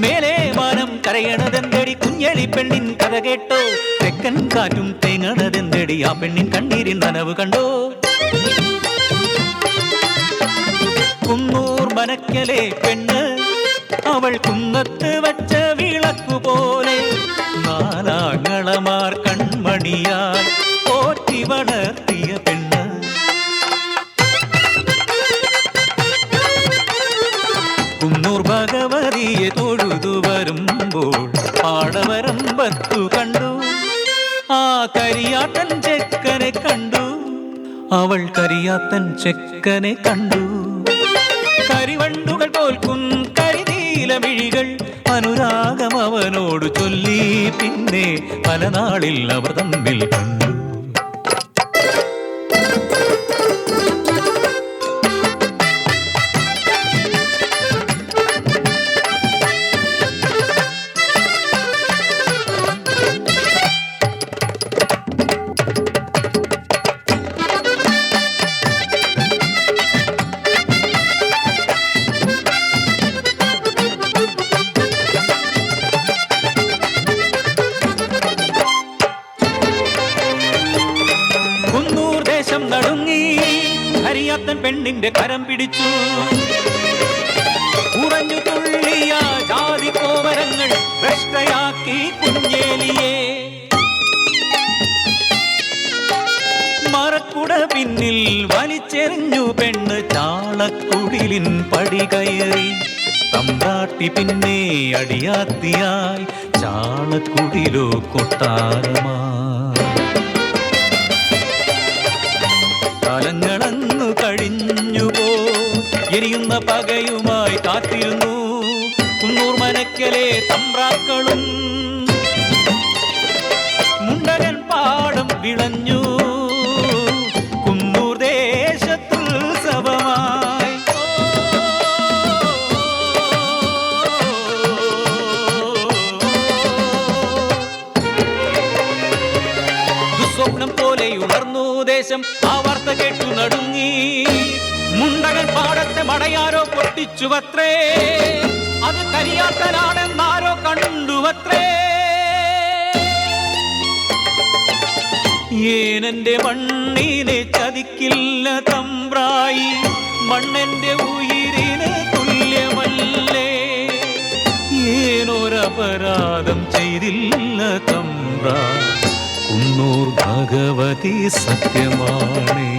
മേലെ മാനം കരയണതെന്തടി കുഞ്ഞളി പെണ്ണിൻ കഥ കേട്ടോ തെക്കൻ കാറ്റും തേങ്ങണതെന്തടി ആ പെണ്ണിൻ കണ്ണീരിൻ നനവ് കണ്ടോ കുന്നൂർ മനക്കലെ പെണ്ണ് അവൾ കുന്നത്ത് വച്ച വിളക്കുപോലെ നാലാങ്ങളമാർ കൺമണിയാൽ പോറ്റി വളർത്തിയ പെണ്ണ് കുന്നൂർ ഭഗവതിയെ തൊഴുതു വരുമ്പോൾ പാടവരമ്പത്തു കണ്ടു ആ കരിയാട്ടൻ ചെക്കനെ കണ്ടു അവൾ കരിയാത്തൻ ചെക്കനെ കണ്ടു കരിവണ്ടുകൾ തോൽക്കും കരിനീലമിഴികൾ അനുരാഗം അവനോട് ചൊല്ലി പിന്നെ പല നാളിൽ അവർ തമ്മിൽ കണ്ടു നടുങ്ങി ഹരിയാത്തൻ പെണ്ണിന്റെ കരം പിടിച്ചു ഉറഞ്ഞു തുള്ളിയ ജാതി കോമരങ്ങൾ ഭ്രഷ്ടയാക്കി കുഞ്ഞേലിയെ മറക്കുട പിന്നിൽ വലിച്ചെറിഞ്ഞു പെണ്ണ് ചാളക്കുടിലിൻ പടി കയറി തമ്പ്രാട്ടി പിന്നെ അടിയാത്തിയായി ചാളക്കുടിലോ കൊട്ടാരമാ കാലങ്ങളന്നു കഴിഞ്ഞുപോ എരിയുന്ന പകയുമായി കാത്തിരുന്നു കുന്നൂർ മനക്കലെ തമ്പ്രാക്കളും മുണ്ടകൻ പാടം വിളഞ്ഞു കുന്നൂർ ദേശത്തുത്സവമായി ദുസ്വപ്നം പോലെ ഉണർന്നു ദേശം ആ വാർത്ത കേട്ടു നടുങ്ങി മുണ്ടകൻ പാടത്തെ മടയാരോ പൊട്ടിച്ചുവത്രേ അത് കരിയാത്തനാണെന്നാരോ കണ്ടുവത്രേ ഏനെന്റെ മണ്ണിനെ ചതിക്കില്ല തമ്പ്രായി മണ്ണെന്റെ ഉയിരിന് തുല്യമല്ലേ ഏനൊരപരാധം ചെയ്തില്ല തമ്പ്രാ കുന്നൂർ ഭഗവതി സത്യമാണേ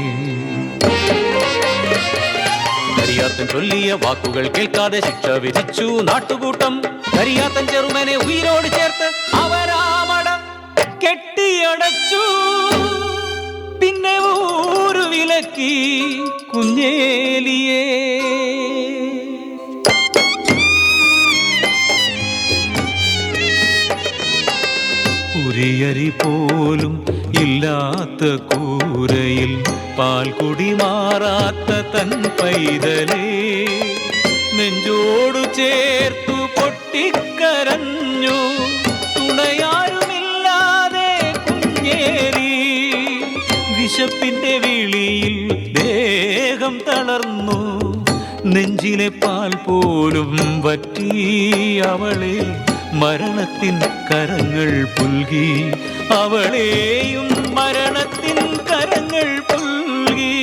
കരിയാത്തൻ ചൊല്ലിയ വാക്കുകൾ കേൾക്കാതെ ശിക്ഷ വിധിച്ചു നാട്ടുകൂട്ടം കരിയാത്തൻ ചെറുമനെ ഉയിരോട് ചേർത്ത് അവരാമട കെട്ടിയടച്ചു പിന്നെ ഊരു വിലക്കി കുഞ്ഞേലിയേ ഉരിയരി പോലും ഇല്ലാത്ത കൂരയിൽ പാൽകുടി മാറാത്ത തൻ പൈതലേ നെഞ്ചോടു ചേർത്തു പൊട്ടിക്കരഞ്ഞു തുണയാരുമില്ലാതെ കുഞ്ഞേരി വിശപ്പിന്റെ വിളിയിൽ ദേഹം തളർന്നു നെഞ്ചിലെ പാൽ പോലും വറ്റി അവളെ മരണത്തിൻ കരങ്ങൾ പുൽകി അവളെയും മരണത്തിൻ കരങ്ങൾ പുൽകി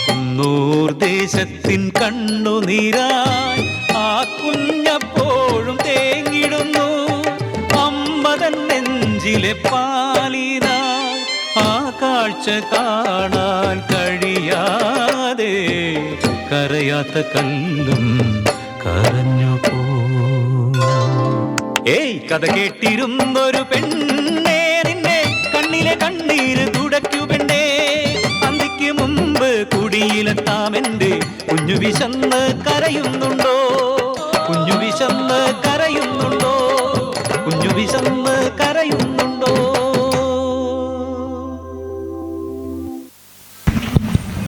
കുന്നൂർ ദേശത്തിൻ കണ്ണുനീരായി ആ കുഞ്ഞപ്പോഴും തേങ്ങിടുന്നു അമ്മതൻ നെഞ്ചിലെ പാലിനായി ആ കാഴ്ച കാണാൻ കഴിയാതെ കരയാത്ത കല്ലും കരഞ്ഞു പോ ഏയ് കഥ കേട്ടിരുന്നൊരു പെണ്ണേ നിന്നെ കണ്ണിലെ കണ്ണീര് തുടയ്ക്കു പെണ്ണേ അന്തിക്ക് മുമ്പ് കുടിയിലെത്താമെന്റെ കുഞ്ഞു വിശന്ന് കരയുന്നുണ്ടോ കുഞ്ഞു വിശന്ന് കരയുന്നുണ്ടോ കുഞ്ഞു വിശന്ന് കരയുന്നു